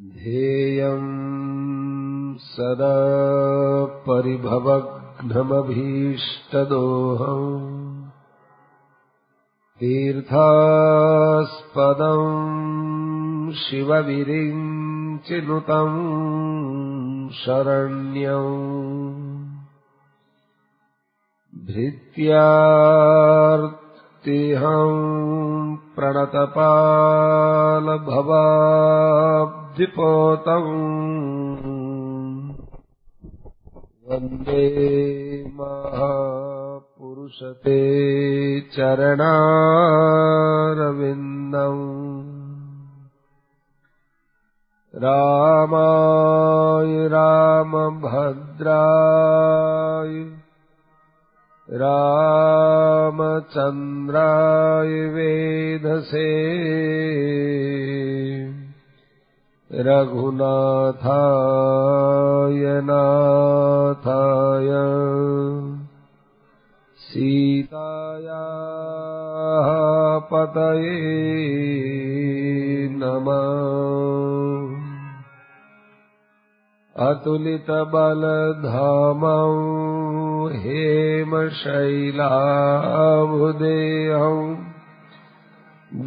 ध्येयं सदा परिभवघ्नमभीष्टदोहम् तीर्थास्पदं शिवविरिञ्चिनुतं शरण्यम् भृत्यार्तिहं प्रणतपालभवाब्धिपोतम् वन्दे महापुरुषते चरणारविन्दम् रामाय रामभद्राय रामचन्द्राय वेधसे रघुनाथाय नाथाय सीतायाः पतये नमः। अतुलितबलधामं हेमशैलाभुदेहं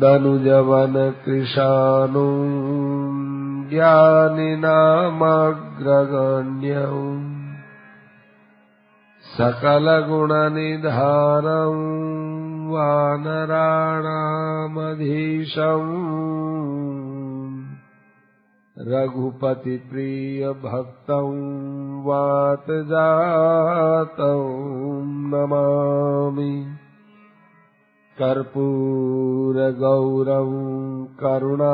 दनुजवनकृशानुं ज्ञानिनामग्रगण्यम् सकलगुणनिधानं वानराणामधीशम् रघुपतिप्रियभक्तं वातजातं नमामि। कर्पूरगौरं करुणावतारं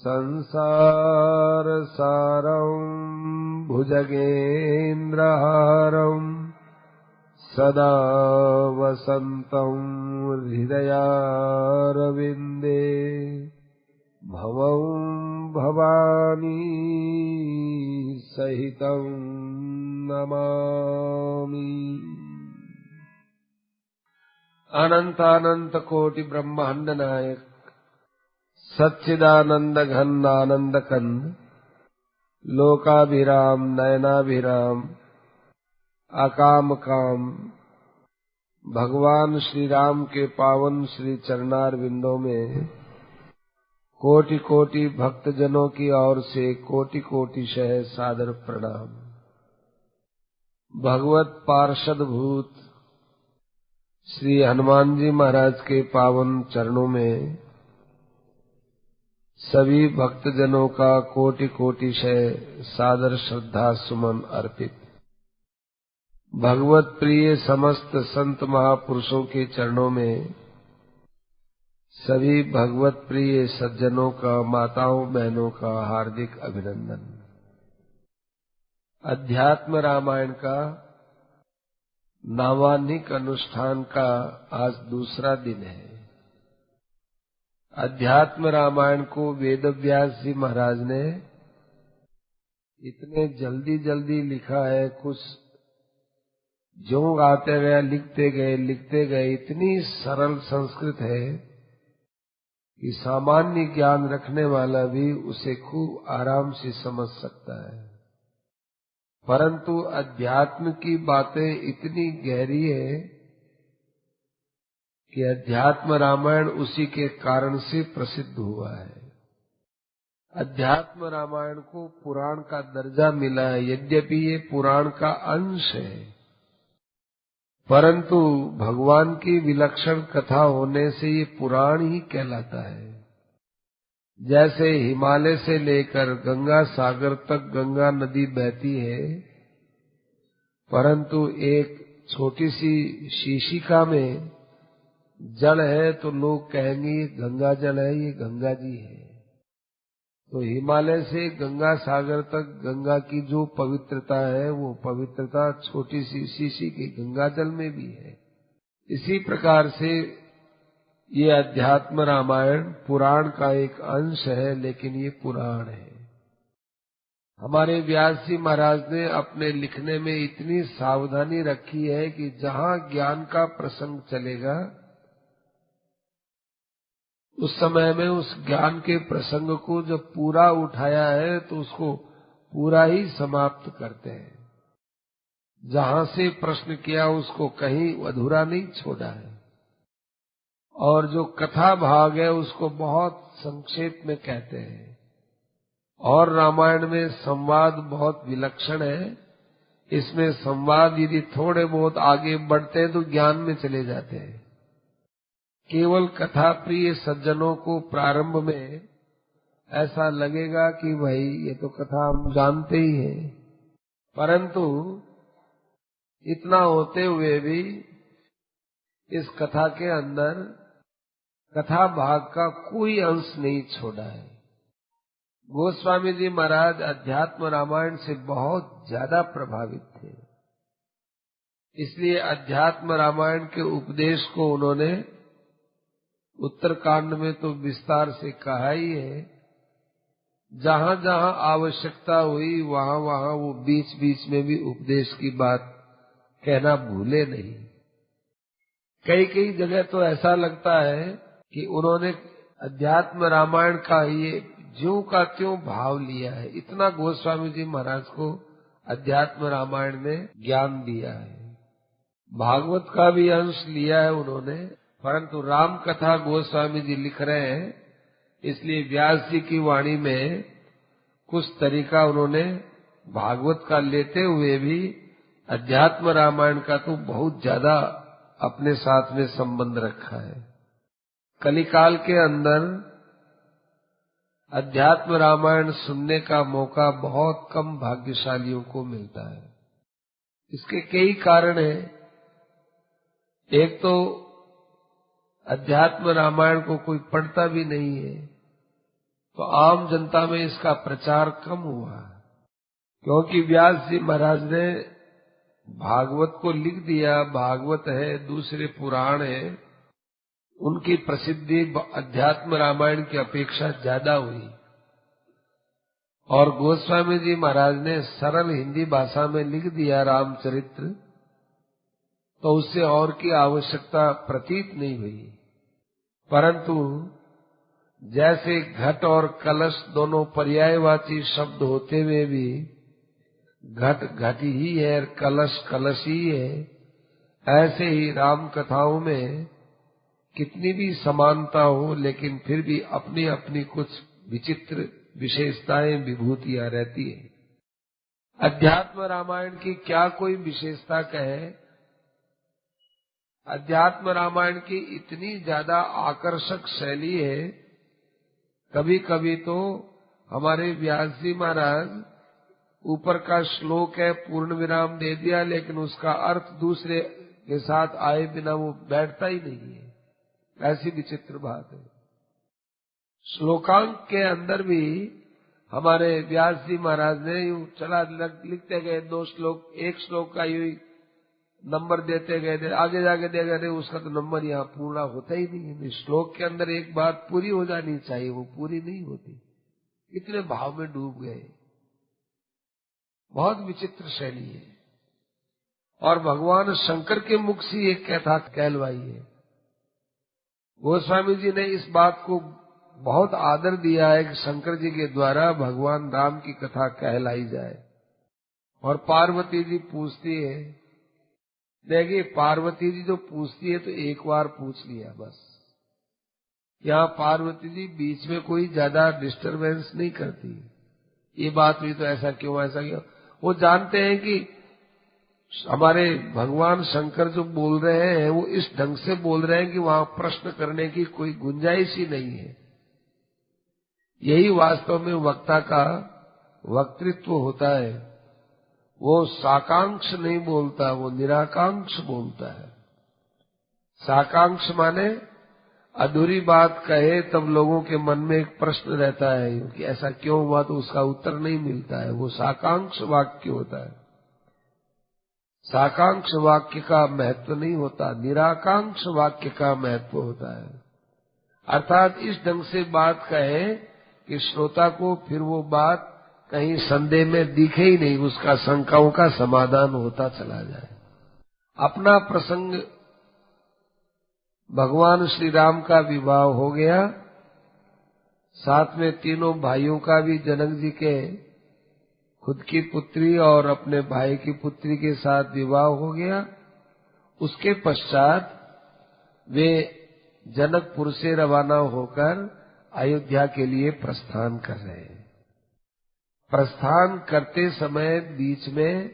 संसारसारं भुजगेन्द्रहारं सदा वसन्तं हृदयारविन्दे भवं भवानी सहितं नमामि। अनंतानंत कोटि ब्रह्मांड नायक सच्चिदानंद घन आनंद कंद लोकाभिराम नयनाभिराम अकाम काम भगवान श्री राम के पावन श्री चरणार विंदों में कोटि कोटि भक्तजनों की ओर से कोटि कोटि शह सादर प्रणाम। भगवत पार्षद भूत श्री हनुमान जी महाराज के पावन चरणों में सभी भक्तजनों का कोटि कोटि शह सादर श्रद्धा सुमन अर्पित। भगवत प्रिय समस्त संत महापुरुषों के चरणों में सभी भगवत प्रिय सज्जनों का माताओं बहनों का हार्दिक अभिनंदन। अध्यात्म रामायण का नामानिक अनुष्ठान का आज दूसरा दिन है। अध्यात्म रामायण को वेदव्यास जी महाराज ने इतने जल्दी जल्दी लिखा है, कुछ जो आते गए लिखते गए इतनी सरल संस्कृत है कि सामान्य ज्ञान रखने वाला भी उसे खूब आराम से समझ सकता है। परंतु अध्यात्म की बातें इतनी गहरी है कि अध्यात्म रामायण उसी के कारण से प्रसिद्ध हुआ है। अध्यात्म रामायण को पुराण का दर्जा मिला है। यद्यपि ये पुराण का अंश है, परंतु भगवान की विलक्षण कथा होने से ये पुराण ही कहलाता है। जैसे हिमालय से लेकर गंगा सागर तक गंगा नदी बहती है, परंतु एक छोटी सी शीशिका में जल है तो लोग कहेंगे ये गंगा जल है, ये गंगा जी है। तो हिमालय से गंगा सागर तक गंगा की जो पवित्रता है वो पवित्रता छोटी सी शीशी के गंगा जल में भी है। इसी प्रकार से ये अध्यात्म रामायण पुराण का एक अंश है, लेकिन ये पुराण है। हमारे व्यास जी महाराज ने अपने लिखने में इतनी सावधानी रखी है कि जहाँ ज्ञान का प्रसंग चलेगा उस समय में उस ज्ञान के प्रसंग को जब पूरा उठाया है तो उसको पूरा ही समाप्त करते हैं। जहां से प्रश्न किया उसको कहीं अधूरा नहीं छोड़ा है। और जो कथा भाग है उसको बहुत संक्षेप में कहते हैं। और रामायण में संवाद बहुत विलक्षण है। इसमें संवाद यदि थोड़े बहुत आगे बढ़ते हैं तो ज्ञान में चले जाते हैं। केवल कथा प्रिय सज्जनों को प्रारंभ में ऐसा लगेगा कि भाई ये तो कथा हम जानते ही हैं, परंतु इतना होते हुए भी इस कथा के अंदर कथा भाग का कोई अंश नहीं छोड़ा है। गोस्वामी जी महाराज अध्यात्म रामायण से बहुत ज्यादा प्रभावित थे, इसलिए अध्यात्म रामायण के उपदेश को उन्होंने उत्तरकांड में तो विस्तार से कहा ही है। जहां जहां आवश्यकता हुई वहां वहां वो बीच बीच में भी उपदेश की बात कहना भूले नहीं। कई कई जगह तो ऐसा लगता है कि उन्होंने अध्यात्म रामायण का ये ज्यों का त्यों भाव लिया है। इतना गोस्वामी जी महाराज को अध्यात्म रामायण में ज्ञान दिया है। भागवत का भी अंश लिया है उन्होंने, परंतु राम कथा गोस्वामी जी लिख रहे हैं, इसलिए व्यास जी की वाणी में कुछ तरीका उन्होंने भागवत का लेते हुए भी अध्यात्म रामायण का तो बहुत ज्यादा अपने साथ में संबंध रखा है। कलिकाल के अंदर अध्यात्म रामायण सुनने का मौका बहुत कम भाग्यशालियों को मिलता है। इसके कई कारण हैं। एक तो अध्यात्म रामायण को कोई पढ़ता भी नहीं है, तो आम जनता में इसका प्रचार कम हुआ, क्योंकि व्यास जी महाराज ने भागवत को लिख दिया। भागवत है, दूसरे पुराण है, उनकी प्रसिद्धि अध्यात्म रामायण की अपेक्षा ज्यादा हुई। और गोस्वामी जी महाराज ने सरल हिंदी भाषा में लिख दिया रामचरित्र, तो उससे और की आवश्यकता प्रतीत नहीं हुई। परंतु जैसे घट और कलश दोनों पर्यायवाची शब्द होते हुए भी घट घट ही है, कलश कलश ही है, ऐसे ही राम कथाओं में कितनी भी समानता हो लेकिन फिर भी अपनी अपनी कुछ विचित्र विशेषताएं विभूतियां रहती है। अध्यात्म रामायण की क्या कोई विशेषता कहे? अध्यात्म रामायण की इतनी ज्यादा आकर्षक शैली है, कभी कभी तो हमारे व्यास जी महाराज ऊपर का श्लोक है, पूर्ण विराम दे दिया, लेकिन उसका अर्थ दूसरे के साथ आए बिना वो बैठता ही नहीं है। ऐसी विचित्र बात है। श्लोकांक के अंदर भी हमारे व्यास जी महाराज ने यूं चला लिखते गए, 2 श्लोक, एक श्लोक का यूं नंबर देते गए, आगे जाके दे गए, उसका तो नंबर यहाँ पूरा होता ही नहीं है। श्लोक के अंदर एक बात पूरी हो जानी चाहिए, वो पूरी नहीं होती। इतने भाव में डूब गए। बहुत विचित्र शैली है। और भगवान शंकर के मुख से एक कथा कहलवाई है। गोस्वामी जी ने इस बात को बहुत आदर दिया है कि शंकर जी के द्वारा भगवान राम की कथा कहलाई जाए। और पार्वती जी पूछती है, देखिए पार्वती जी जो पूछती है तो एक बार पूछ लिया बस। यहाँ पार्वती जी बीच में कोई ज्यादा डिस्टरबेंस नहीं करती। ये बात हुई तो ऐसा क्यों, ऐसा क्यों। वो जानते हैं कि हमारे भगवान शंकर जो बोल रहे हैं वो इस ढंग से बोल रहे हैं कि वहां प्रश्न करने की कोई गुंजाइश ही नहीं है। यही वास्तव में वक्ता का वक्तृत्व होता है। वो साकांक्ष नहीं बोलता, वो निराकांक्ष बोलता है। साकांक्ष माने अधूरी बात कहे तब लोगों के मन में एक प्रश्न रहता है कि ऐसा क्यों हुआ, तो उसका उत्तर नहीं मिलता है, वो साकांक्ष वाक्य होता है। साकांक्ष वाक्य का महत्व नहीं होता, निराकांक्ष वाक्य का महत्व होता है। अर्थात इस ढंग से बात कहे कि श्रोता को फिर वो बात कहीं संदेह में दिखे ही नहीं, उसका शंकाओं का समाधान होता चला जाए। अपना प्रसंग भगवान श्री राम का विवाह हो गया, साथ में तीनों भाइयों का भी जनक जी के खुद की पुत्री और अपने भाई की पुत्री के साथ विवाह हो गया। उसके पश्चात वे जनकपुर से रवाना होकर अयोध्या के लिए प्रस्थान कर रहे हैं। प्रस्थान करते समय बीच में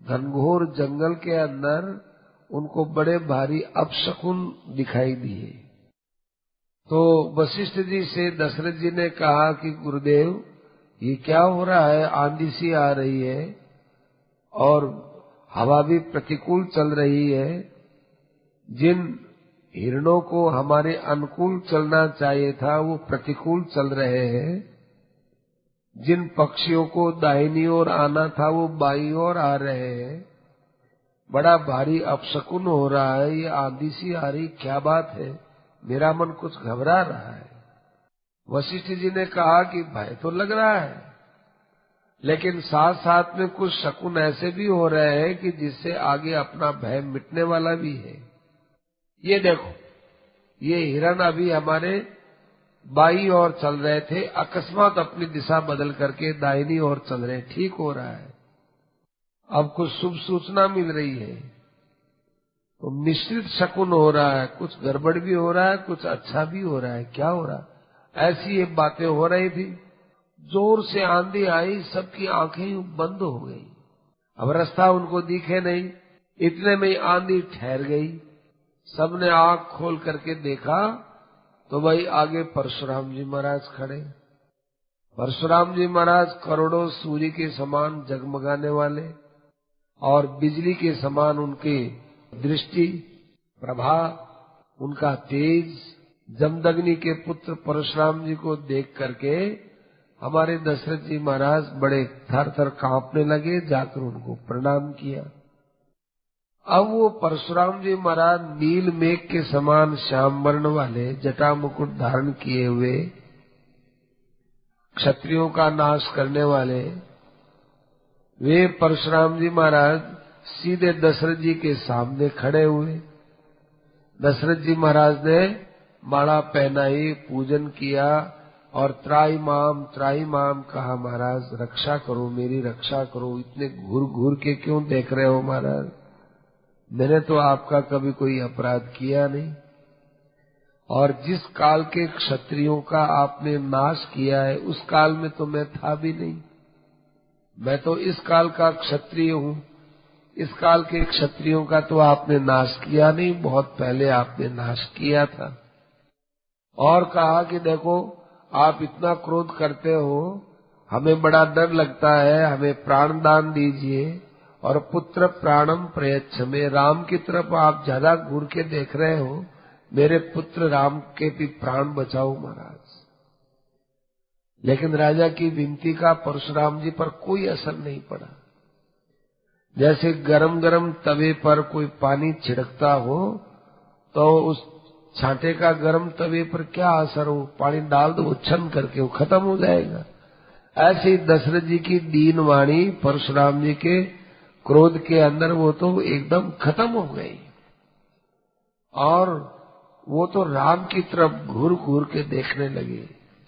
घनघोर जंगल के अंदर उनको बड़े भारी अपशकुन दिखाई दिए। तो वशिष्ठ जी से दशरथ जी ने कहा कि गुरुदेव, ये क्या हो रहा है? आंधी सी आ रही है और हवा भी प्रतिकूल चल रही है। जिन हिरणों को हमारे अनुकूल चलना चाहिए था वो प्रतिकूल चल रहे हैं। जिन पक्षियों को दाहिनी ओर आना था वो बाईं ओर आ रहे हैं। बड़ा भारी अपशकुन हो रहा है। ये आंधी सी आ रही, क्या बात है? मेरा मन कुछ घबरा रहा है। वशिष्ठ जी ने कहा कि भय तो लग रहा है, लेकिन साथ साथ में कुछ शकुन ऐसे भी हो रहे हैं कि जिससे आगे अपना भय मिटने वाला भी है। ये देखो, ये हिरण अभी हमारे बाईं ओर चल रहे थे, अकस्मात अपनी दिशा बदल करके दाहिनी ओर चल रहे, ठीक हो रहा है। अब कुछ शुभ सूचना मिल रही है, तो मिश्रित शकुन हो रहा है। कुछ गड़बड़ भी हो रहा है, कुछ अच्छा भी हो रहा है। क्या हो रहा? ऐसी ये बातें हो रही थी। जोर से आंधी आई, सबकी आंखें बंद हो गई। अब रास्ता उनको दिखे नहीं। इतने में आंधी ठहर गई। सबने आंख खोल करके देखा तो भाई आगे परशुराम जी महाराज खड़े। परशुराम जी महाराज करोड़ों सूर्य के समान जगमगाने वाले और बिजली के समान उनकी दृष्टि, प्रभा, उनका तेज। जमदग्नि के पुत्र परशुराम जी को देख करके हमारे दशरथ जी महाराज बड़े थर थर कांपने लगे। जाकर उनको प्रणाम किया। अब वो परशुराम जी महाराज नील मेघ के समान श्याम वर्ण वाले जटा मुकुट धारण किए हुए, क्षत्रियों का नाश करने वाले, वे परशुराम जी महाराज सीधे दशरथ जी के सामने खड़े हुए। दशरथ जी महाराज ने माला पहनाई, पूजन किया और त्राईमाम कहा, महाराज रक्षा करो, मेरी रक्षा करो। इतने घूर घूर के क्यों देख रहे हो महाराज? मैंने तो आपका कभी कोई अपराध किया नहीं, और जिस काल के क्षत्रियों का आपने नाश किया है उस काल में तो मैं था भी नहीं। मैं तो इस काल का क्षत्रिय हूँ। इस काल के क्षत्रियों का तो आपने नाश किया नहीं, बहुत पहले आपने नाश किया था। और कहा कि देखो, आप इतना क्रोध करते हो, हमें बड़ा डर लगता है, हमें प्राण दान दीजिए। और पुत्र प्राणम प्रयच्छ, राम की तरफ आप ज्यादा घूर के देख रहे हो, मेरे पुत्र राम के भी प्राण बचाओ महाराज। लेकिन राजा की विनती का परशुराम जी पर कोई असर नहीं पड़ा। जैसे गरम गरम तवे पर कोई पानी छिड़कता हो तो उस छांटे का गरम तवे पर क्या असर हो? पानी डाल दो, उछन करके वो खत्म हो जाएगा। ऐसे दशरथ जी की दीन वाणी परशुराम जी के क्रोध के अंदर वो तो एकदम खत्म हो गई, और वो तो राम की तरफ घूर घूर के देखने लगे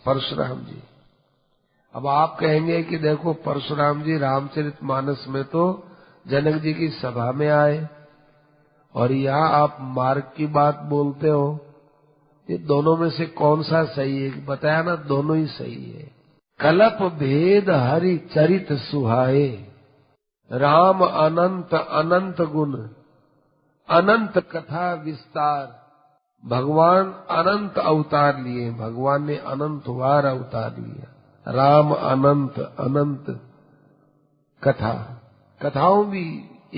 परशुराम जी। अब आप कहेंगे कि देखो, परशुराम जी रामचरितमानस में तो जनक जी की सभा में आए और यहाँ आप मार्ग की बात बोलते हो। ये दोनों में से कौन सा सही है? बताया ना, दोनों ही सही है। कलप भेद हरि चरित सुहाए, राम अनंत अनंत गुण, अनंत कथा विस्तार। भगवान अनंत अवतार लिए, भगवान ने अनंत बार अवतार लिया। राम अनंत अनंत कथा, कथाओं भी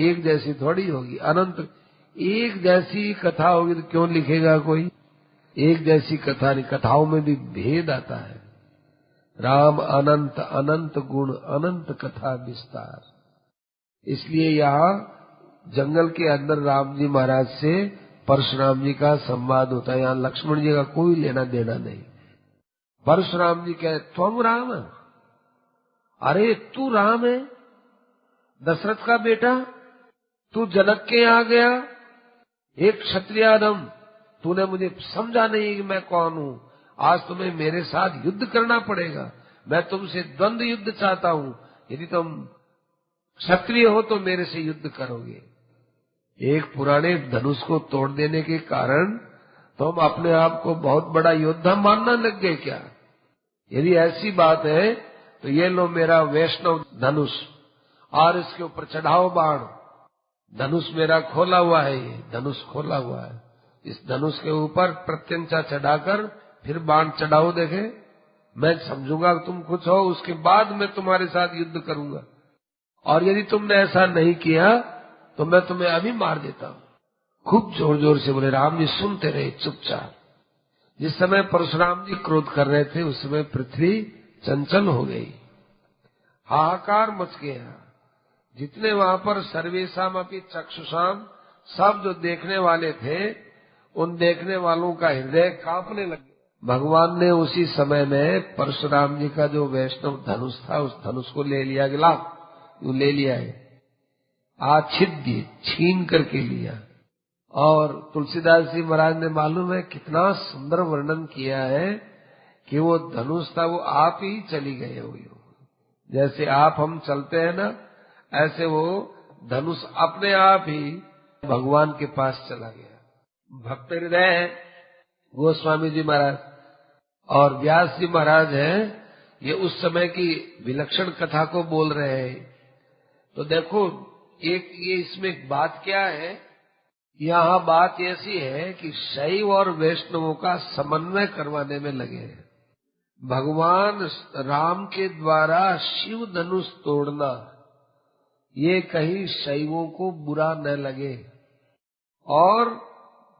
एक जैसी थोड़ी होगी। अनंत एक जैसी कथा होगी तो क्यों लिखेगा कोई? एक जैसी कथा नहीं, कथाओं में भी भेद आता है। राम अनंत अनंत गुण, अनंत कथा विस्तार। इसलिए यहाँ जंगल के अंदर राम जी महाराज से परशुराम जी का संवाद होता है। यहाँ लक्ष्मण जी का कोई लेना देना नहीं। परशुराम जी कहे, तुम राम? अरे तू राम है, दशरथ का बेटा? तू जनक के यहाँ गया, एक क्षत्रियादम, तूने मुझे समझा नहीं कि मैं कौन हूँ, आज तुम्हें मेरे साथ युद्ध करना पड़ेगा, मैं तुमसे द्वंद्व युद्ध चाहता हूँ, यदि तुम क्षत्रिय हो तो मेरे से युद्ध करोगे। एक पुराने धनुष को तोड़ देने के कारण तुम अपने आप को बहुत बड़ा योद्धा मानना लग गए क्या? यदि ऐसी बात है तो ये लो मेरा वैष्णव धनुष और इसके ऊपर चढ़ाओ बाण। धनुष मेरा खोला हुआ है, ये धनुष खोला हुआ है, इस धनुष के ऊपर प्रत्यंचा चढ़ाकर फिर बाण चढ़ाओ, देखे मैं समझूंगा तुम कुछ हो, उसके बाद मैं तुम्हारे साथ युद्ध करूंगा। और यदि तुमने ऐसा नहीं किया तो मैं तुम्हें अभी मार देता हूं। खूब जोर जोर से बोले। राम जी सुनते रहे चुपचाप। जिस समय परशुराम जी क्रोध कर रहे थे उस समय पृथ्वी चंचल हो गई, हाहाकार मच गया। जितने वहां पर सर्वेशाम अपि चक्षुषाम, सब जो देखने वाले थे उन देखने वालों का हृदय कांपने लगे। भगवान ने उसी समय में परशुराम जी का जो वैष्णव धनुष था उस धनुष को ले लिया, गिला यूं ले लिया है, आच्छिद्य छीन करके लिया। और तुलसीदास जी महाराज ने मालूम है कितना सुंदर वर्णन किया है कि वो धनुष था वो आप ही चली गए हो। जैसे आप हम चलते हैं ना, ऐसे वो धनुष अपने आप ही भगवान के पास चला गया। भक्त हृदय है गोस्वामी जी महाराज और व्यास जी महाराज हैं, ये उस समय की विलक्षण कथा को बोल रहे हैं। तो देखो एक ये इसमें एक बात क्या है, यहाँ बात ऐसी है कि शैव और वैष्णवों का समन्वय करवाने में लगे हैं। भगवान राम के द्वारा शिव धनुष तोड़ना ये कहीं शैवों को बुरा न लगे, और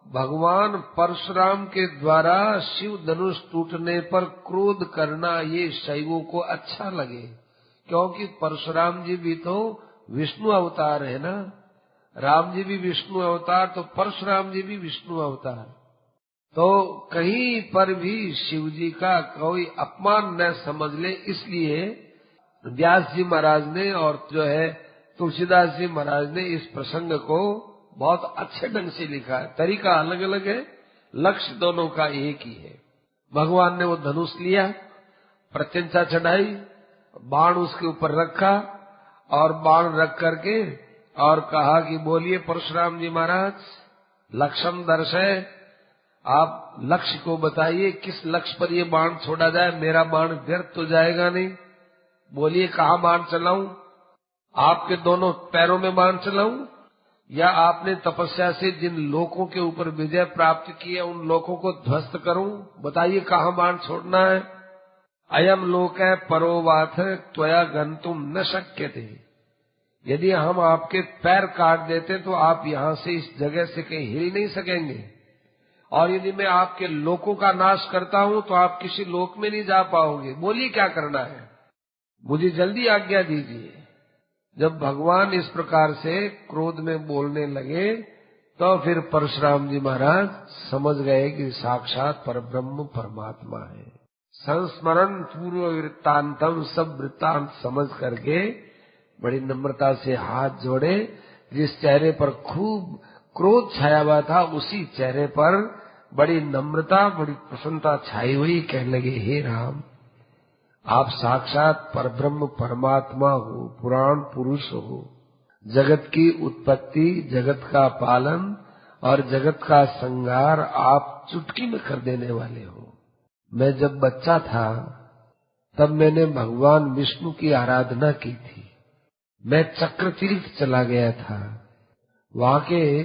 भगवान परशुराम के द्वारा शिव धनुष टूटने पर क्रोध करना ये शैवों को अच्छा लगे, क्योंकि परशुराम जी भी तो विष्णु अवतार है ना। राम जी भी विष्णु अवतार तो परशुराम जी भी विष्णु अवतार। तो कहीं पर भी शिव जी का कोई अपमान न समझ ले, इसलिए व्यास जी महाराज ने और जो है तुलसीदास जी महाराज ने इस प्रसंग को बहुत अच्छे ढंग से लिखा है। तरीका अलग अलग है, लक्ष्य दोनों का एक ही है। भगवान ने वो धनुष लिया, प्रत्यंचा चढ़ाई, बाण उसके ऊपर रखा और बाण रख करके और कहा कि बोलिए परशुराम जी महाराज, लक्ष्यम दर्शय, आप लक्ष्य को बताइए, किस लक्ष्य पर ये बाण छोड़ा जाए, मेरा बाण व्यर्थ तो जाएगा नहीं। बोलिए कहाँ बाण चलाऊं, आपके दोनों पैरों में बाण चलाऊं या आपने तपस्या से जिन लोकों के ऊपर विजय प्राप्त की है उन लोकों को ध्वस्त करूं, बताइए कहाँ बाण छोड़ना है। अयम लोक है परोवाथ त्वया गंतुम न शक्यते, यदि हम आपके पैर काट देते तो आप यहाँ से इस जगह से कहीं हिल नहीं सकेंगे, और यदि मैं आपके लोकों का नाश करता हूँ तो आप किसी लोक में नहीं जा पाओगे। बोलिए क्या करना है, मुझे जल्दी आज्ञा दीजिए। जब भगवान इस प्रकार से क्रोध में बोलने लगे तो फिर परशुराम जी महाराज समझ गए कि साक्षात परब्रह्म परमात्मा है। संस्मरण पूर्व वृत्तांतम, सब वृत्तांत समझ करके बड़ी नम्रता से हाथ जोड़े। जिस चेहरे पर खूब क्रोध छाया हुआ था उसी चेहरे पर बड़ी नम्रता, बड़ी प्रसन्नता छाई हुई। कहने लगे, हे राम, आप साक्षात परब्रह्म परमात्मा हो, पुराण पुरुष हो, जगत की उत्पत्ति, जगत का पालन और जगत का संहार आप चुटकी में कर देने वाले हो। मैं जब बच्चा था तब मैंने भगवान विष्णु की आराधना की थी। मैं चक्र तीर्थ चला गया था, वहां के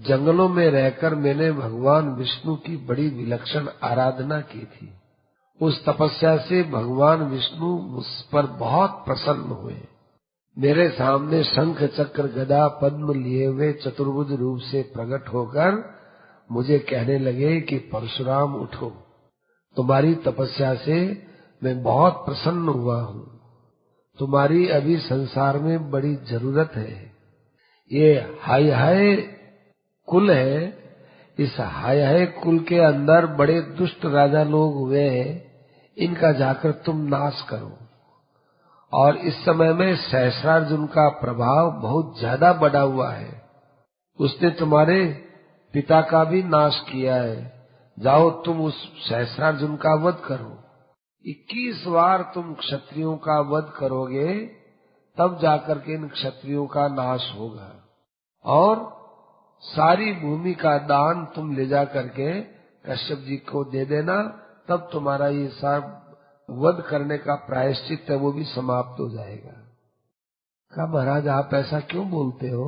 जंगलों में रहकर मैंने भगवान विष्णु की बड़ी विलक्षण आराधना की थी। उस तपस्या से भगवान विष्णु मुझ पर बहुत प्रसन्न हुए। मेरे सामने शंख चक्र गदा पद्म लिए हुए चतुर्भुज रूप से प्रकट होकर मुझे कहने लगे कि परशुराम उठो, तुम्हारी तपस्या से मैं बहुत प्रसन्न हुआ हूँ, तुम्हारी अभी संसार में बड़ी जरूरत है। ये हाय हाय कुल है, इस हाय हाय कुल के अंदर बड़े दुष्ट राजा लोग हुए हैं, इनका जाकर तुम नाश करो। और इस समय में सहस्रार्जुन का प्रभाव बहुत ज्यादा बढ़ा हुआ है, उसने तुम्हारे पिता का भी नाश किया है, जाओ तुम उस सहस्रार्जुन का वध करो। 21 बार तुम क्षत्रियों का वध करोगे, तब जाकर के इन क्षत्रियों का नाश होगा। और सारी भूमि का दान तुम ले जा करके कश्यप जी को दे देना, तब तुम्हारा ये सब वध करने का प्रायश्चित है वो भी समाप्त हो जाएगा। कहा महाराज आप ऐसा क्यों बोलते हो,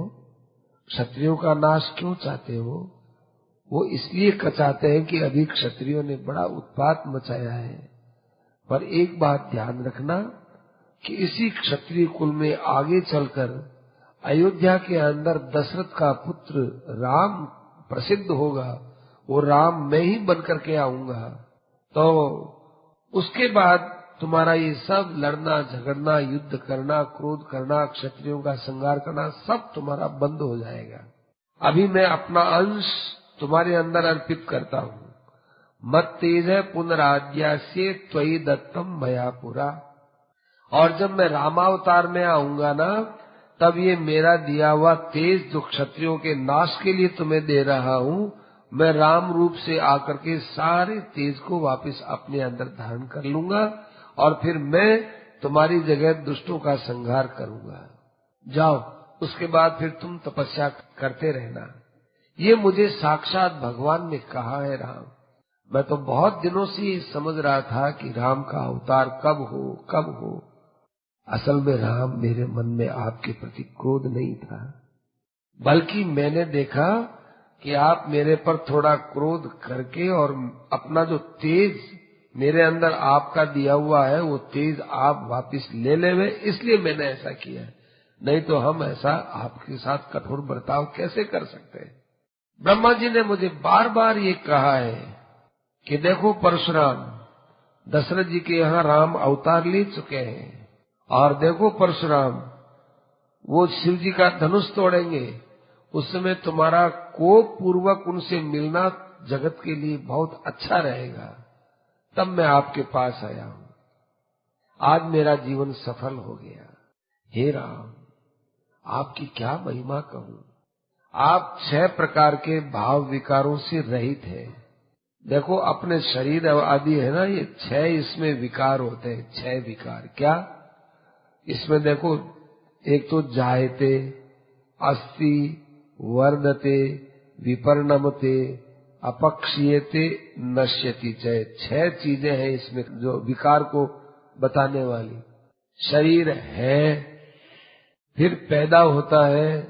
क्षत्रियों का नाश क्यों चाहते हो? वो इसलिए चाहते हैं कि अभी क्षत्रियों ने बड़ा उत्पात मचाया है। पर एक बात ध्यान रखना कि इसी क्षत्रिय कुल में आगे चलकर अयोध्या के अंदर दशरथ का पुत्र राम प्रसिद्ध होगा। वो राम मैं ही बनकर के आऊंगा, तो उसके बाद तुम्हारा ये सब लड़ना झगड़ना, युद्ध करना, क्रोध करना, क्षत्रियों का संहार करना, सब तुम्हारा बंद हो जाएगा। अभी मैं अपना अंश तुम्हारे अंदर अर्पित करता हूँ। मत तेज है पुनराद्यास्य त्वयि दत्तम मया पुरा। और जब मैं रामावतार में आऊंगा ना, तब ये मेरा दिया हुआ तेज जो क्षत्रियों के नाश के लिए तुम्हें दे रहा हूँ, मैं राम रूप से आकर के सारे तेज को वापस अपने अंदर धारण कर लूंगा और फिर मैं तुम्हारी जगह दुष्टों का संहार करूंगा। जाओ, उसके बाद फिर तुम तपस्या करते रहना। ये मुझे साक्षात भगवान ने कहा है राम। मैं तो बहुत दिनों से ये समझ रहा था कि राम का अवतार कब हो कब हो। असल में राम मेरे मन में आपके प्रति क्रोध नहीं था, बल्कि मैंने देखा कि आप मेरे पर थोड़ा क्रोध करके और अपना जो तेज मेरे अंदर आपका दिया हुआ है वो तेज आप वापस ले लेवे, इसलिए मैंने ऐसा किया है। नहीं तो हम ऐसा आपके साथ कठोर बर्ताव कैसे कर सकते हैं। ब्रह्मा जी ने मुझे बार बार ये कहा है कि देखो परशुराम, दशरथ जी के यहाँ राम अवतार ले चुके हैं, और देखो परशुराम वो शिव जी का धनुष तोड़ेंगे, उस समय तुम्हारा कोप पूर्वक उनसे मिलना जगत के लिए बहुत अच्छा रहेगा। तब मैं आपके पास आया हूँ। आज मेरा जीवन सफल हो गया। हे राम, आपकी क्या महिमा कहूँ। आप 6 प्रकार के भाव विकारों से रहित है। देखो अपने शरीर आदि है ना, ये 6 इसमें विकार होते हैं। 6 विकार क्या इसमें देखो, एक तो जायते, अस्ति, वर्धते, विपर्णमते, अपक्षीयते, नश्यति। 6 चीजें हैं इसमें जो विकार को बताने वाली। शरीर है, फिर पैदा होता है,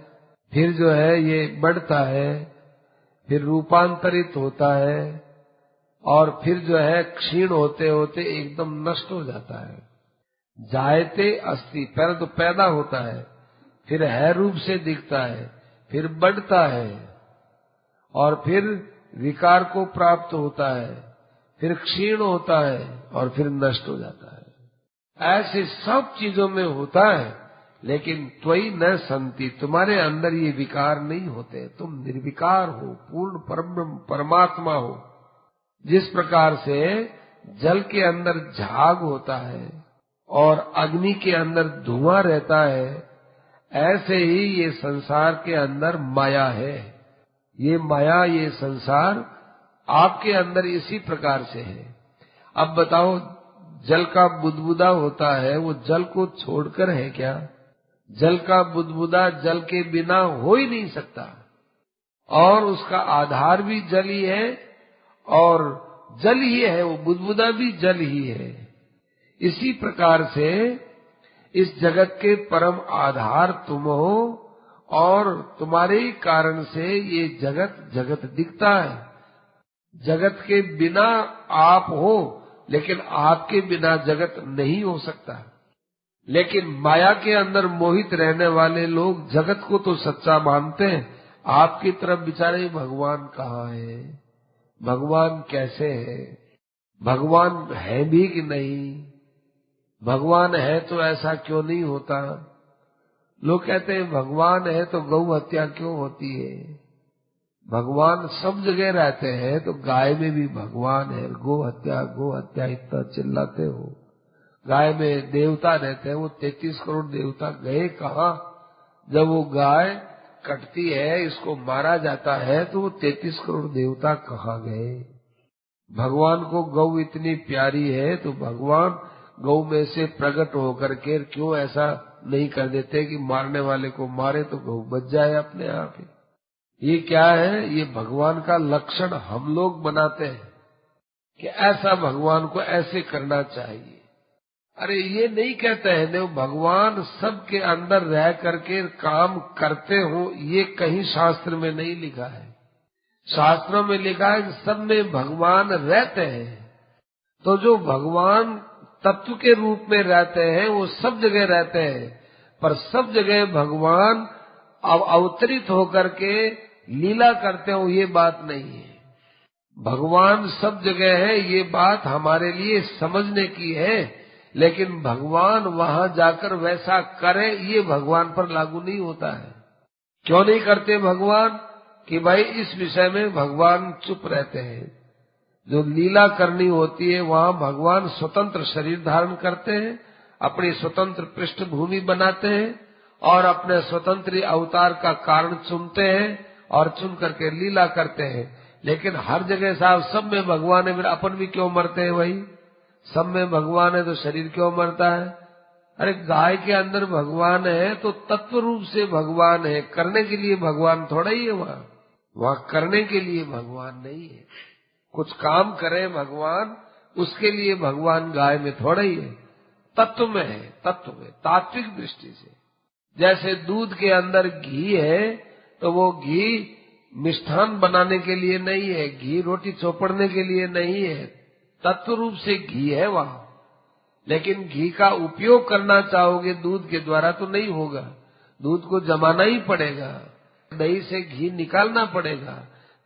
फिर जो है ये बढ़ता है, फिर रूपांतरित होता है, और फिर जो है क्षीण होते होते एकदम नष्ट हो जाता है। जायते अस्ति, पहले तो पैदा होता है, फिर है रूप से दिखता है, फिर बढ़ता है, और फिर विकार को प्राप्त होता है, फिर क्षीण होता है, और फिर नष्ट हो जाता है। ऐसे सब चीजों में होता है, लेकिन त्वयि न संति, तुम्हारे अंदर ये विकार नहीं होते। तुम निर्विकार हो, पूर्ण परब्रह्म परमात्मा हो। जिस प्रकार से जल के अंदर झाग होता है और अग्नि के अंदर धुआं रहता है, ऐसे ही ये संसार के अंदर माया है। ये माया, ये संसार आपके अंदर इसी प्रकार से है। अब बताओ, जल का बुदबुदा होता है, वो जल को छोड़कर है क्या? जल का बुदबुदा जल के बिना हो ही नहीं सकता, और उसका आधार भी जल ही है, और जल ही है, वो बुदबुदा भी जल ही है। इसी प्रकार से इस जगत के परम आधार तुम हो, और तुम्हारे ही कारण से ये जगत जगत दिखता है। जगत के बिना आप हो, लेकिन आपके बिना जगत नहीं हो सकता। लेकिन माया के अंदर मोहित रहने वाले लोग जगत को तो सच्चा मानते हैं, आपकी तरफ बेचारे भगवान कहाँ है, भगवान कैसे है, भगवान है भी कि नहीं, भगवान है तो ऐसा क्यों नहीं होता। लोग कहते हैं भगवान है तो गौ हत्या क्यों होती है। भगवान सब जगह रहते हैं, तो गाय में भी भगवान है। गो हत्या इतना चिल्लाते हो। गाय में देवता रहते हैं, वो 33 करोड़ देवता गए कहाँ? जब वो गाय कटती है, इसको मारा जाता है, तो वो 33 करोड़ देवता कहाँ गए? भगवान को गौ इतनी प्यारी है तो भगवान गौ में से प्रकट होकर के क्यों ऐसा नहीं कर देते कि मारने वाले को मारे तो गौ बच जाए अपने आप ही। ये क्या है? ये भगवान का लक्षण हम लोग बनाते हैं कि ऐसा भगवान को ऐसे करना चाहिए। अरे ये नहीं कहते हैं नहीं, भगवान सबके अंदर रह करके काम करते हो, ये कहीं शास्त्र में नहीं लिखा है। शास्त्रों में लिखा है कि सब में भगवान रहते हैं। तो जो भगवान तत्व के रूप में रहते हैं वो सब जगह रहते हैं, पर सब जगह भगवान अवतरित होकर के लीला करते हो ये बात नहीं है। भगवान सब जगह है ये बात हमारे लिए समझने की है, लेकिन भगवान वहां जाकर वैसा करे ये भगवान पर लागू नहीं होता है। क्यों नहीं करते भगवान? कि भाई इस विषय में भगवान चुप रहते हैं। जो लीला करनी होती है वहां भगवान स्वतंत्र शरीर धारण करते हैं, अपनी स्वतंत्र पृष्ठभूमि बनाते हैं और अपने स्वतंत्र अवतार का कारण चुनते हैं और चुन करके लीला करते हैं। लेकिन हर जगह साहब सब में भगवान है, फिर अपन भी क्यों मरते हैं? वही सब में भगवान है तो शरीर क्यों मरता है? अरे गाय के अंदर भगवान है तो तत्व रूप से भगवान है, करने के लिए भगवान थोड़ा ही है। वहां करने के लिए भगवान नहीं है। कुछ काम करे भगवान, उसके लिए भगवान गाय में थोड़ा ही है, तत्व में है। तत्व में तात्विक दृष्टि से जैसे दूध के अंदर घी है तो वो घी मिष्ठान बनाने के लिए नहीं है, घी रोटी चौपड़ने के लिए नहीं है, तत्व रूप से घी है वहां। लेकिन घी का उपयोग करना चाहोगे दूध के द्वारा तो नहीं होगा, दूध को जमाना ही पड़ेगा, दही से घी निकालना पड़ेगा,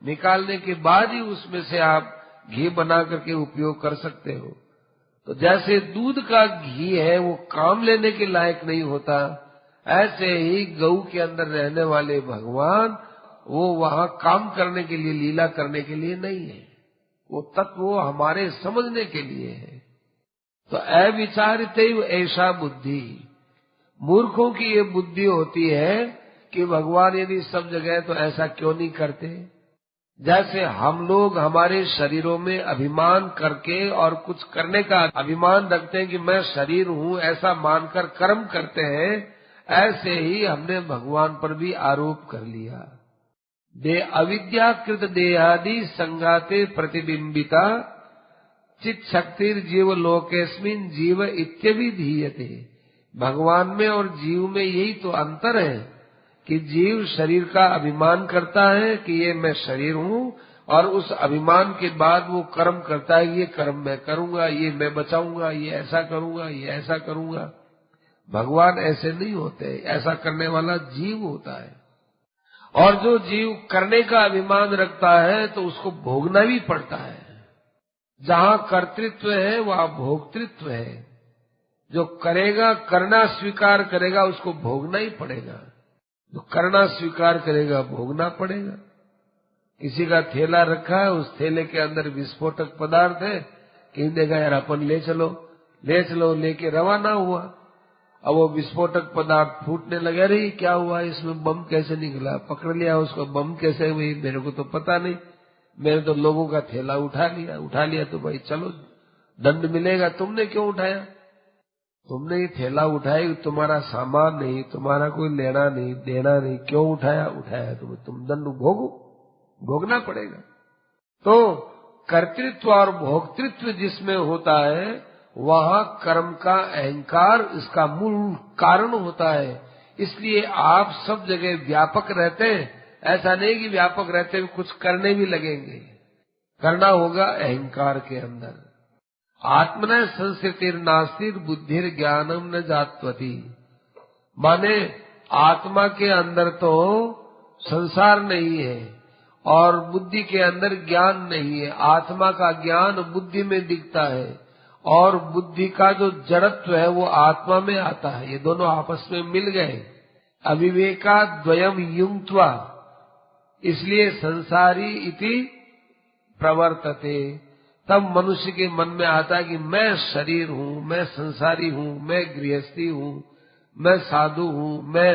निकालने के बाद ही उसमें से आप घी बना करके उपयोग कर सकते हो। तो जैसे दूध का घी है वो काम लेने के लायक नहीं होता, ऐसे ही गौ के अंदर रहने वाले भगवान वो वहां काम करने के लिए, लीला करने के लिए नहीं है। वो तत्व वो हमारे समझने के लिए है। तो अविचारित ऐसा बुद्धि, मूर्खों की ये बुद्धि होती है कि भगवान यदि सब जगह तो ऐसा क्यों नहीं करते। जैसे हम लोग हमारे शरीरों में अभिमान करके और कुछ करने का अभिमान रखते हैं कि मैं शरीर हूँ, ऐसा मानकर कर्म करते हैं, ऐसे ही हमने भगवान पर भी आरोप कर लिया। अविद्याकृत देहादि संगाते प्रतिबिंबिता चित शक्तिर जीव लोकेस्मिन जीव इत्यभिधीयते। भगवान में और जीव में यही तो अंतर है कि जीव शरीर का अभिमान करता है कि ये मैं शरीर हूँ, और उस अभिमान के बाद वो कर्म करता है, ये कर्म मैं करूंगा, ये मैं बचाऊंगा, ये ऐसा करूंगा, ये ऐसा करूंगा। भगवान ऐसे नहीं होते, ऐसा करने वाला जीव होता है। और जो जीव करने का अभिमान रखता है तो उसको भोगना भी पड़ता है। जहां कर्तृत्व है वहां भोक्तृत्व है। जो करेगा, करना स्वीकार करेगा, उसको भोगना ही पड़ेगा। जो करना स्वीकार करेगा भोगना पड़ेगा। किसी का थैला रखा है, उस थैले के अंदर विस्फोटक पदार्थ है, कहीं देगा यार अपन ले चलो, लेके रवाना हुआ। अब वो विस्फोटक पदार्थ फूटने लगे, रही क्या हुआ, इसमें बम कैसे निकला, पकड़ लिया उसको, बम कैसे हुई मेरे को तो पता नहीं, मैंने तो लोगों का थैला उठा लिया तो भाई चलो दंड मिलेगा। तुमने क्यों उठाया? तुमने ये थैला उठाई, तुम्हारा सामान नहीं, तुम्हारा कोई लेना नहीं देना नहीं, क्यों उठाया तो तुम दंड भोगना पड़ेगा। तो कर्तृत्व और भोक्तृत्व जिसमें होता है वहां कर्म का अहंकार इसका मूल कारण होता है। इसलिए आप सब जगह व्यापक रहते हैं, ऐसा नहीं कि व्यापक रहते हुए कुछ करने भी लगेंगे। करना होगा अहंकार के अंदर। आत्मन संस्थितिर नास्तिर बुद्धिर ज्ञानम न जात्वती। माने आत्मा के अंदर तो संसार नहीं है और बुद्धि के अंदर ज्ञान नहीं है। आत्मा का ज्ञान बुद्धि में दिखता है और बुद्धि का जो जड़त्व है वो आत्मा में आता है। ये दोनों आपस में मिल गए, अविवेका द्वयम युंक्त्वा, इसलिए संसारी इति प्रवर्तते। तब मनुष्य के मन में आता है कि मैं शरीर हूँ, मैं संसारी हूँ, मैं गृहस्थी हूँ, मैं साधु हूँ, मैं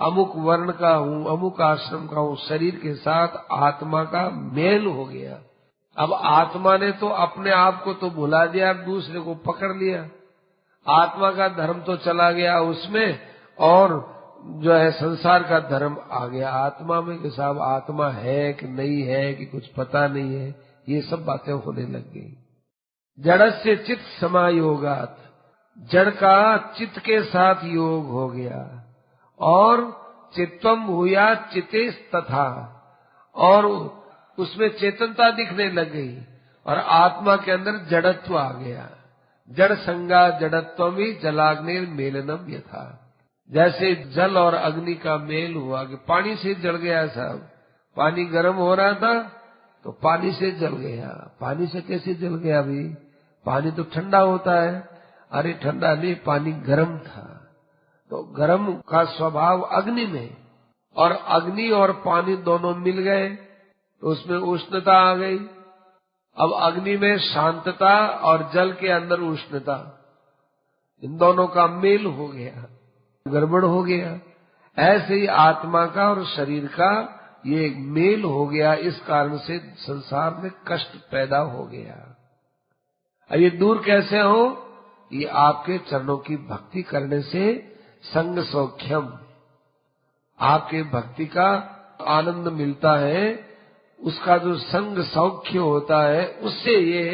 अमुक वर्ण का हूँ, अमुक आश्रम का हूँ। शरीर के साथ आत्मा का मेल हो गया। अब आत्मा ने तो अपने आप को तो भुला दिया, दूसरे को पकड़ लिया। आत्मा का धर्म तो चला गया उसमें, और जो है संसार का धर्म आ गया आत्मा में कि साहब आत्मा है कि नहीं है, कि कुछ पता नहीं है। ये सब बातें होने लग गई। जड़स्य चित्त समायोगात, जड़ का चित्त के साथ योग हो गया। और चित्तम हुआ चिते तथा, और उसमें चेतनता दिखने लग गई, और आत्मा के अंदर जड़त्व आ गया। जड़ संगा जड़त्वम ही जलाग्नि मेलनम यथा, जैसे जल और अग्नि का मेल हुआ कि पानी से जल गया साहब। पानी गर्म हो रहा था तो पानी से जल गया। पानी से कैसे जल गया भाई? पानी तो ठंडा होता है। अरे ठंडा नहीं, पानी गर्म था। तो गर्म का स्वभाव अग्नि में, और अग्नि और पानी दोनों मिल गए तो उसमें उष्णता आ गई। अब अग्नि में शांतता और जल के अंदर उष्णता, इन दोनों का मेल हो गया, गड़बड़ हो गया। ऐसे ही आत्मा का और शरीर का ये मेल हो गया, इस कारण से संसार में कष्ट पैदा हो गया। अब ये दूर कैसे हो? ये आपके चरणों की भक्ति करने से संग सौख्यम, आपके भक्ति का आनंद मिलता है, उसका जो संग सौख्य होता है, उससे ये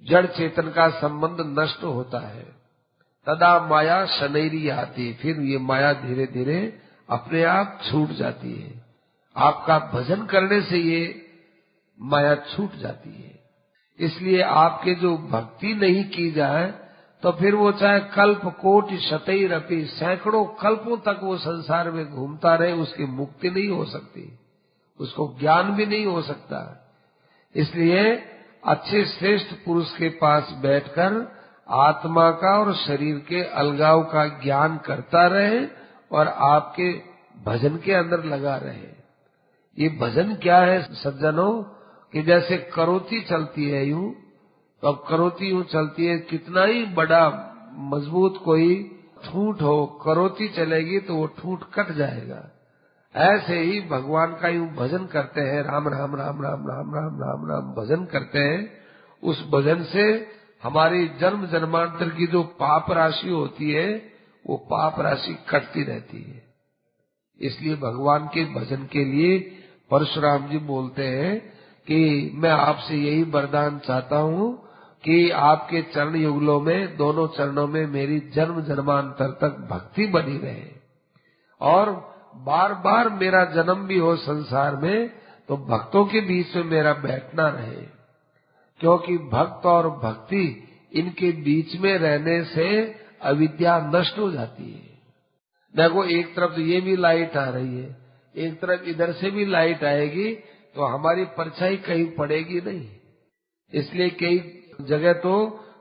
जड़ चेतन का संबंध नष्ट होता है। तदा माया शनैरी आती, फिर ये माया धीरे धीरे अपने आप छूट जाती है। आपका भजन करने से ये माया छूट जाती है। इसलिए आपके जो भक्ति नहीं की जाए तो फिर वो चाहे कल्प कोटि शतैरपि, सैकड़ों कल्पों तक वो संसार में घूमता रहे, उसकी मुक्ति नहीं हो सकती, उसको ज्ञान भी नहीं हो सकता। इसलिए अच्छे श्रेष्ठ पुरुष के पास बैठकर आत्मा का और शरीर के अलगाव का ज्ञान करता रहे और आपके भजन के अंदर लगा रहे। ये भजन क्या है सज्जनों, कि जैसे करोती चलती है यूं, तो अब करोती यूं चलती है, कितना ही बड़ा मजबूत कोई ठूंठ हो, करोती चलेगी तो वो ठूंठ कट जाएगा। ऐसे ही भगवान का यूं भजन करते हैं, राम राम राम राम राम राम राम राम भजन करते हैं। उस भजन से हमारी जन्म जन्मांतर की जो पाप राशि होती है, वो पाप राशि कटती रहती है। इसलिए भगवान के भजन के लिए परशुराम जी बोलते हैं कि मैं आपसे यही वरदान चाहता हूँ कि आपके चरण युगलों में, दोनों चरणों में मेरी जन्म जन्मांतर तक भक्ति बनी रहे, और बार बार मेरा जन्म भी हो संसार में तो भक्तों के बीच में मेरा बैठना रहे। क्योंकि भक्त और भक्ति, इनके बीच में रहने से अविद्या नष्ट हो जाती है। देखो एक तरफ तो ये भी लाइट आ रही है, एक तरफ इधर से भी लाइट आएगी, तो हमारी परछाई कहीं पड़ेगी नहीं। इसलिए कई जगह तो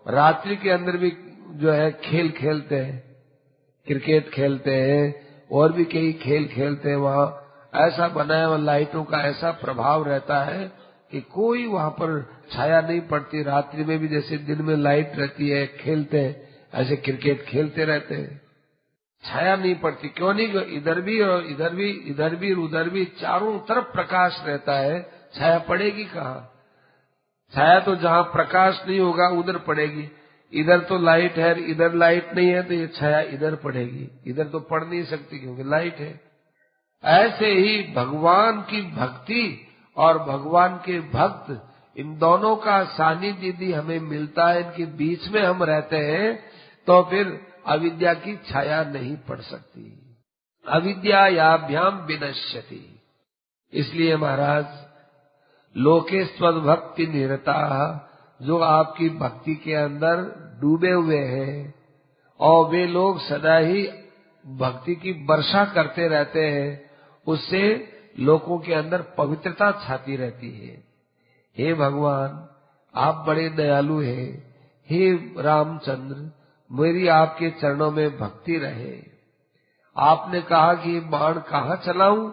रात्रि के अंदर भी जो है खेल खेलते हैं, क्रिकेट खेलते हैं, और भी कई खेल खेलते हैं। वहाँ ऐसा बनाया हुआ लाइटों का ऐसा प्रभाव रहता है कि कोई वहाँ पर छाया नहीं पड़ती। रात्रि में भी जैसे दिन में लाइट रहती है, खेलते हैं, ऐसे क्रिकेट खेलते रहते हैं, छाया नहीं पड़ती। क्यों नहीं? इधर भी और इधर भी, इधर भी उधर भी, चारों तरफ प्रकाश रहता है, छाया पड़ेगी कहाँ? छाया तो जहाँ प्रकाश नहीं होगा उधर पड़ेगी। इधर तो लाइट है, इधर लाइट नहीं है, तो ये छाया इधर पड़ेगी। इधर तो पड़ नहीं सकती क्योंकि लाइट है। ऐसे ही भगवान की भक्ति और भगवान के भक्त, इन दोनों का सानिध्य यदि हमें मिलता है, इनके बीच में हम रहते हैं, तो फिर अविद्या की छाया नहीं पड़ सकती। अविद्यायाभ्याम विनश्यति। इसलिए महाराज, लोके स्वभक्ति निरता, जो आपकी भक्ति के अंदर डूबे हुए हैं, और वे लोग सदा ही भक्ति की वर्षा करते रहते हैं, उससे लोगों के अंदर पवित्रता छाती रहती है। हे भगवान, आप बड़े दयालु हैं। हे रामचंद्र, मेरी आपके चरणों में भक्ति रहे। आपने कहा कि ये बाण कहाँ चलाऊं,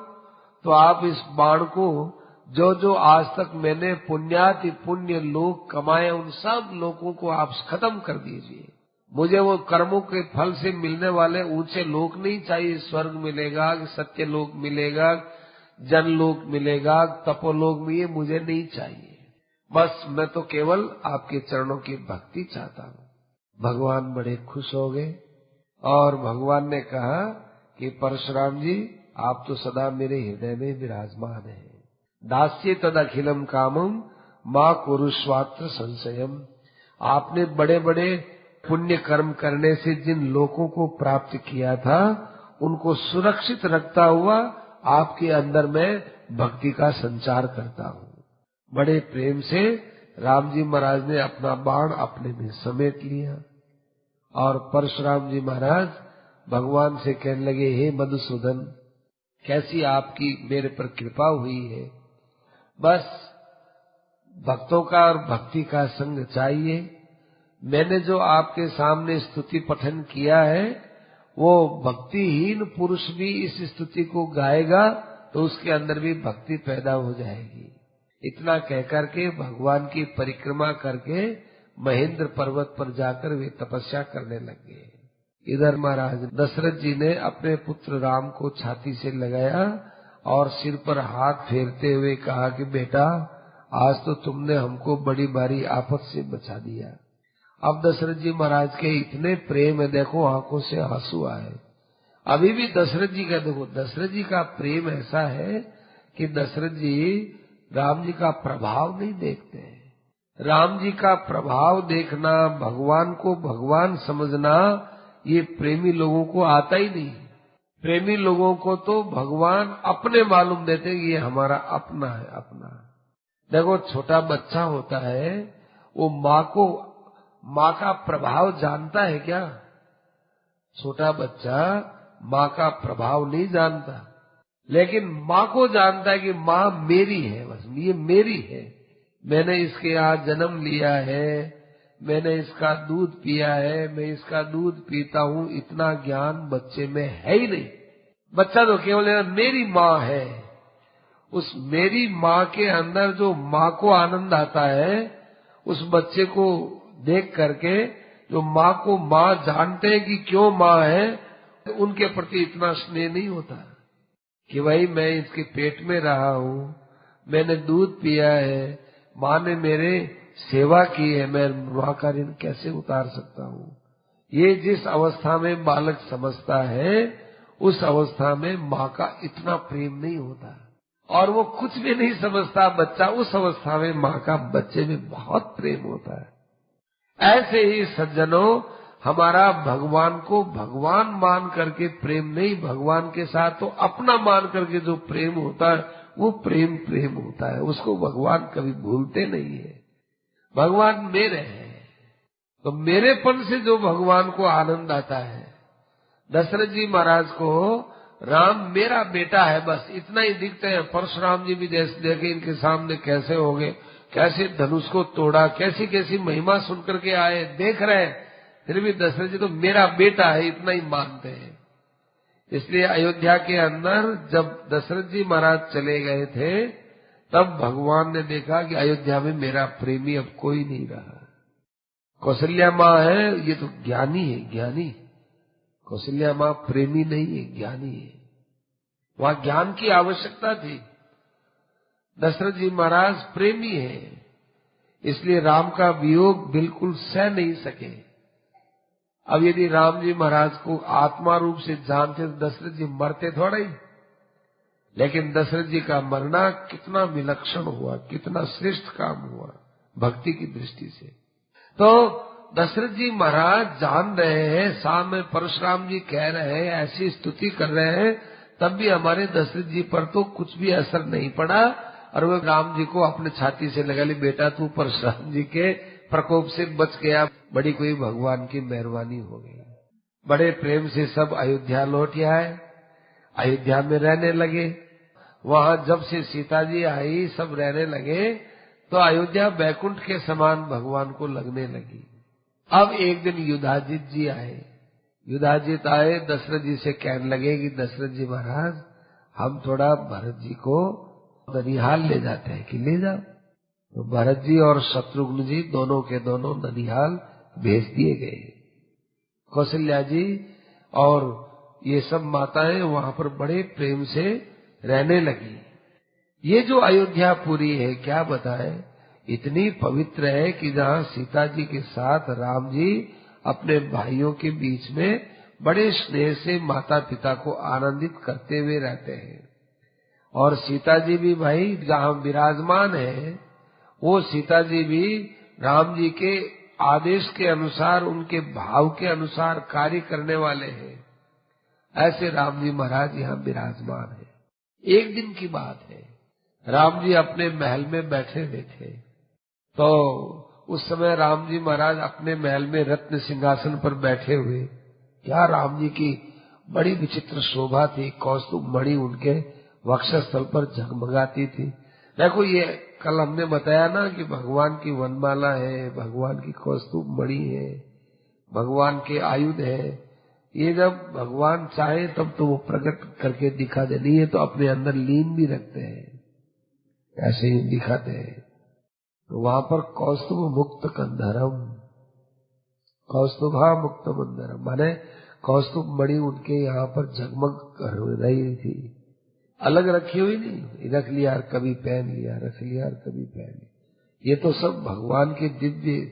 तो आप इस बाण को जो जो आज तक मैंने पुण्याति पुण्य लोग कमाए, उन सब लोगों को आप खत्म कर दीजिए। मुझे वो कर्मों के फल से मिलने वाले ऊंचे लोक नहीं चाहिए। स्वर्ग मिलेगा, सत्य लोक मिलेगा, जन लोक मिलेगा, तपोलोक में, ये मुझे नहीं चाहिए। बस मैं तो केवल आपके चरणों की भक्ति चाहता हूँ। भगवान बड़े खुश हो गए और भगवान ने कहा कि परशुराम जी, आप तो सदा मेरे हृदय में विराजमान हैं। दास्य तद अखिलम कामम मां कुरुष्वात्र संशयम। आपने बड़े बड़े पुण्य कर्म करने से जिन लोगों को प्राप्त किया था, उनको सुरक्षित रखता हुआ आपके अंदर मैं भक्ति का संचार करता हूँ। बड़े प्रेम से राम जी महाराज ने अपना बाण अपने में समेट लिया और परशुराम जी महाराज भगवान से कहने लगे, हे मधुसूदन, कैसी आपकी मेरे पर कृपा हुई है। बस भक्तों का और भक्ति का संग चाहिए। मैंने जो आपके सामने स्तुति पठन किया है, वो भक्तिहीन पुरुष भी इस स्तुति को गाएगा तो उसके अंदर भी भक्ति पैदा हो जाएगी। इतना कहकर के भगवान की परिक्रमा करके महेंद्र पर्वत पर जाकर वे तपस्या करने लगे। इधर महाराज दशरथ जी ने अपने पुत्र राम को छाती से लगाया और सिर पर हाथ फेरते हुए कहा कि बेटा, आज तो तुमने हमको बड़ी भारी आफत से बचा दिया। अब दशरथ जी महाराज के इतने प्रेम है, देखो आंखों से आंसू आए। अभी भी दशरथ जी का देखो, दशरथ जी का प्रेम ऐसा है कि दशरथ जी राम जी का प्रभाव नहीं देखते हैं। राम जी का प्रभाव देखना, भगवान को भगवान समझना, ये प्रेमी लोगों को आता ही नहीं। प्रेमी लोगों को तो भगवान अपने मालूम देते हैं, ये हमारा अपना है, अपना। देखो छोटा बच्चा होता है, वो माँ का प्रभाव जानता है क्या? छोटा बच्चा माँ का प्रभाव नहीं जानता, लेकिन माँ को जानता है कि माँ मेरी है, बस ये मेरी है। मैंने इसके यहाँ जन्म लिया है, मैंने इसका दूध पिया है, मैं इसका दूध पीता हूँ, इतना ज्ञान बच्चे में है ही नहीं। बच्चा तो केवल मेरी माँ है। उस मेरी माँ के अंदर जो माँ को आनंद आता है, उस बच्चे को देख करके जो माँ को माँ जानते हैं कि क्यों माँ है, तो उनके प्रति इतना स्नेह नहीं होता कि भाई मैं इसके पेट में रहा हूँ, मैंने दूध पिया है, माँ ने मेरे सेवा की है, मैं माँ का ऋण कैसे उतार सकता हूँ। ये जिस अवस्था में बालक समझता है, उस अवस्था में माँ का इतना प्रेम नहीं होता, और वो कुछ भी नहीं समझता बच्चा, उस अवस्था में माँ का बच्चे में बहुत प्रेम होता है। ऐसे ही सज्जनों, हमारा भगवान को भगवान मान करके प्रेम नहीं, भगवान के साथ तो अपना मान करके जो प्रेम होता है, वो प्रेम प्रेम होता है। उसको भगवान कभी भूलते नहीं है। भगवान मेरे हैं, तो मेरेपन से जो भगवान को आनंद आता है। दशरथ जी महाराज को राम मेरा बेटा है, बस इतना ही दिखते हैं। परशुराम जी भी देखे इनके सामने कैसे हो गए, कैसे धनुष को तोड़ा, कैसी कैसी महिमा सुनकर के आए, देख रहे हैं, फिर भी दशरथ जी तो मेरा बेटा है, इतना ही मानते हैं। इसलिए अयोध्या के अंदर जब दशरथ जी महाराज चले गए थे, तब भगवान ने देखा कि अयोध्या में मेरा प्रेमी अब कोई नहीं रहा। कौशल्या माँ है, ये तो ज्ञानी है, ज्ञानी। कौशल्या माँ प्रेमी नहीं है, ज्ञानी है। वहां ज्ञान की आवश्यकता थी। दशरथ जी महाराज प्रेमी है, इसलिए राम का वियोग बिल्कुल सह नहीं सके। अब यदि राम जी महाराज को आत्मा रूप से जानते तो दशरथ जी मरते थोड़ा ही, लेकिन दशरथ जी का मरना कितना विलक्षण हुआ, कितना श्रेष्ठ काम हुआ भक्ति की दृष्टि से। तो दशरथ जी महाराज जान रहे हैं, सामने परशुराम जी कह रहे हैं, ऐसी स्तुति कर रहे हैं, तब भी हमारे दशरथ जी पर तो कुछ भी असर नहीं पड़ा, और वे राम जी को अपने छाती से लगा ली, बेटा तू परशुराम जी के प्रकोप से बच गया, बड़ी कोई भगवान की मेहरबानी हो गई। बड़े प्रेम से सब अयोध्या लौट आए, अयोध्या में रहने लगे। वहां जब से सीता जी आई, सब रहने लगे, तो अयोध्या बैकुंठ के समान भगवान को लगने लगी। अब एक दिन युधाजित जी आए। युधाजित आए, दशरथ जी से कहने लगे कि दशरथ जी महाराज, हम थोड़ा भरत जी को ननिहाल ले जाते हैं, कि ले जाओ। तो भरत जी और शत्रुघ्न जी दोनों के दोनों ननिहाल भेज दिए गए। कौशल्या जी और ये सब माताएं वहां पर बड़े प्रेम से रहने लगी। ये जो अयोध्यापुरी है, क्या बताए, इतनी पवित्र है कि जहाँ सीता जी के साथ राम जी अपने भाइयों के बीच में बड़े स्नेह से माता पिता को आनंदित करते हुए रहते हैं। और सीता जी भी भाई जहाँ विराजमान है, वो सीता जी भी राम जी के आदेश के अनुसार, उनके भाव के अनुसार कार्य करने वाले हैं। ऐसे राम जी महाराज यहाँ विराजमान है। एक दिन की बात है, राम जी अपने महल में बैठे हुए थे, तो उस समय राम जी महाराज अपने महल में रत्न सिंहासन पर बैठे हुए। क्या राम जी की बड़ी विचित्र शोभा थी, कौस्तुभ मणि उनके वक्षस्थल पर झगमगाती थी। देखो, ये कल हमने बताया ना कि भगवान की वनमाला है, भगवान की कौस्तुभ मणि है, भगवान के आयुध है। ये जब भगवान चाहे तब तो वो प्रकट करके दिखा दे, नहीं है तो अपने अंदर लीन भी रखते हैं, ऐसे ही दिखाते हैं। तो वहां पर कौस्तुभ मुक्त कंधरम, कौस्तुभा मुक्त मंदरम, माने कौस्तुभ मणि उनके यहाँ पर झगमग कर रही थी, अलग रखी हुई नहीं, रख लिया और कभी पहन लिया, रख लिया और कभी पहन लिया। ये तो सब भगवान के दिव्य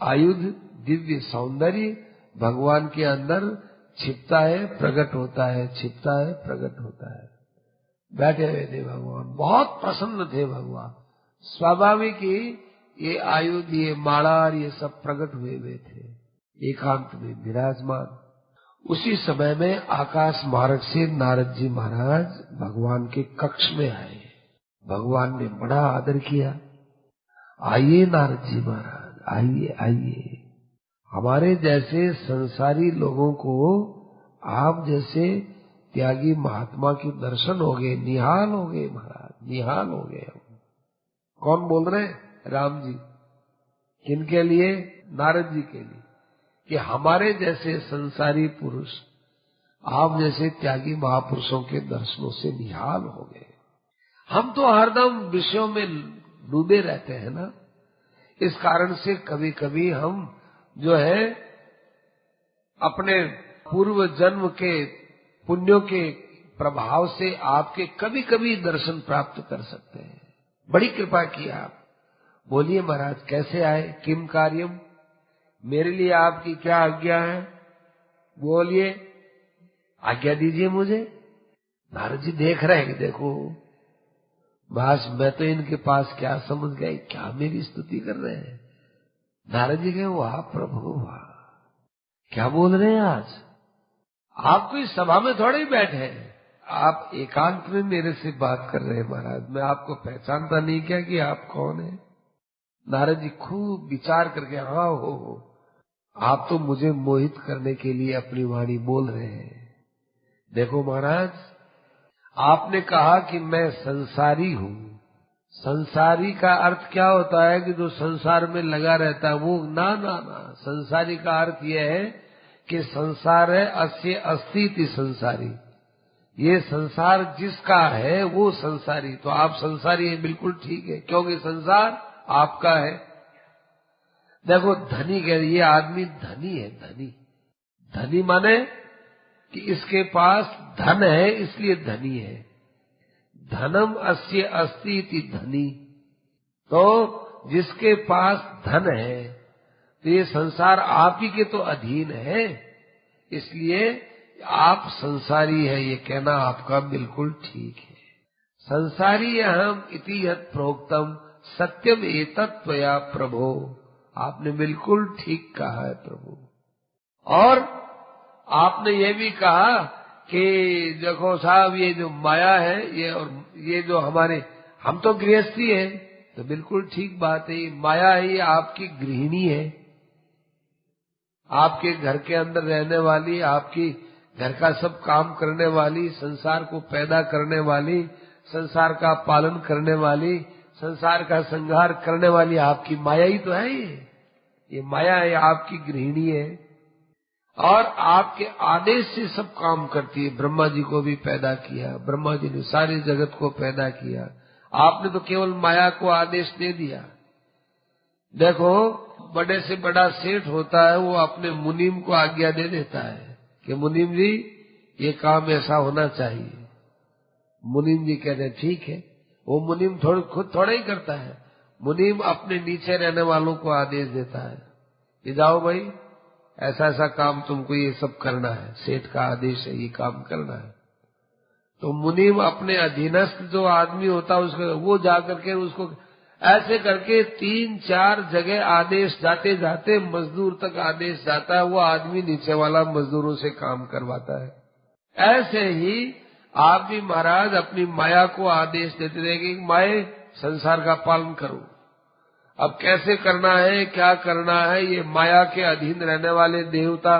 आयुध, दिव्य सौंदर्य भगवान के अंदर छिपता है, प्रकट होता है, छिपता है, प्रकट होता है। बैठे हुए थे भगवान, बहुत प्रसन्न थे भगवान। स्वाभाविक ही ये आयुध, ये माला और ये सब प्रकट हुए थे, एकांत में विराजमान। उसी समय में आकाश मार्ग से नारद जी महाराज भगवान के कक्ष में आए। भगवान ने बड़ा आदर किया। आइए नारद जी महाराज, आइए आइए। हमारे जैसे संसारी लोगों को आप जैसे त्यागी महात्मा के दर्शन हो गए, निहाल हो गए महाराज, निहाल हो गए हम। कौन बोल रहे हैं? राम जी। किनके लिए? नारद जी के लिए, कि हमारे जैसे संसारी पुरुष आप जैसे त्यागी महापुरुषों के दर्शनों से निहाल हो गए। हम तो हरदम विषयों में डूबे रहते हैं ना, इस कारण से कभी कभी हम जो है अपने पूर्व जन्म के पुण्यों के प्रभाव से आपके कभी कभी दर्शन प्राप्त कर सकते हैं। बड़ी कृपा की आप। बोलिए महाराज, कैसे आए? किम कार्यम, मेरे लिए आपकी क्या आज्ञा है? बोलिए, आज्ञा दीजिए मुझे। नारद जी देख रहे हैं कि देखो बस मैं तो इनके पास क्या समझ गया, क्या मेरी स्तुति कर रहे हैं। नारद जी कहे, वाह प्रभु वाह, क्या बोल रहे हैं आज? आप कोई सभा में थोड़े ही बैठे हैं, आप एकांत में मेरे से बात कर रहे हैं महाराज। मैं आपको पहचानता नहीं क्या कि आप कौन है? नारद जी खूब विचार करके, हाँ हो, आप तो मुझे मोहित करने के लिए अपनी वाणी बोल रहे हैं। देखो महाराज, आपने कहा कि मैं संसारी हूँ। संसारी का अर्थ क्या होता है? कि जो संसार में लगा रहता है वो। ना ना ना, संसारी का अर्थ यह है कि संसार है अस्य अस्तिति संसारी। ये संसार जिसका है वो संसारी। तो आप संसारी हैं, बिल्कुल ठीक है, क्योंकि संसार आपका है। देखो, धनी कह रही, ये आदमी धनी है। धनी, धनी माने कि इसके पास धन है इसलिए धनी है। धनम अस्य अस्ति इति धनी। तो जिसके पास धन है, तो ये संसार आप ही के तो अधीन है, इसलिए आप संसारी है, ये कहना आपका बिल्कुल ठीक है। संसारी अहम इति यत् प्रोक्तम सत्यम एतत् त्वया प्रभो। आपने बिल्कुल ठीक कहा है प्रभु। और आपने ये भी कहा कि देखो साहब, ये जो माया है, ये और ये जो हमारे, हम तो गृहस्थी है, तो बिल्कुल ठीक बात है। ये माया है, ये आपकी गृहिणी है, आपके घर के अंदर रहने वाली, आपकी घर का सब काम करने वाली, संसार को पैदा करने वाली, संसार का पालन करने वाली, संसार का संहार करने वाली आपकी माया ही तो है। ये माया है, आपकी गृहिणी है और आपके आदेश से सब काम करती है। ब्रह्मा जी को भी पैदा किया, ब्रह्मा जी ने सारे जगत को पैदा किया, आपने तो केवल माया को आदेश दे दिया। देखो, बड़े से बड़ा सेठ होता है, वो अपने मुनीम को आज्ञा दे देता है कि मुनीम जी ये काम ऐसा होना चाहिए। मुनीम जी कहते हैं ठीक है। वो मुनीम खुद थोड़ा ही करता है, मुनीम अपने नीचे रहने वालों को आदेश देता है कि जाओ भाई, ऐसा ऐसा काम तुमको ये सब करना है, सेठ का आदेश है, ये काम करना है। तो मुनीम अपने अधीनस्थ जो आदमी होता है उसको, वो जाकर के उसको ऐसे करके 3-4 जगह आदेश जाते जाते मजदूर तक आदेश जाता है, वो आदमी नीचे वाला मजदूरों से काम करवाता है। ऐसे ही आप भी महाराज अपनी माया को आदेश देते रहे कि माए संसार का पालन करो। अब कैसे करना है, क्या करना है, ये माया के अधीन रहने वाले देवता,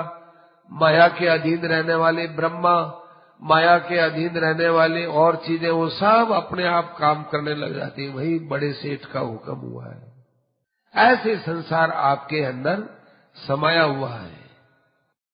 माया के अधीन रहने वाले ब्रह्मा, माया के अधीन रहने वाले और चीजें, वो सब अपने आप काम करने लग जाती है। वही बड़े सेठ का हुक्म हुआ है। ऐसे संसार आपके अंदर समाया हुआ है।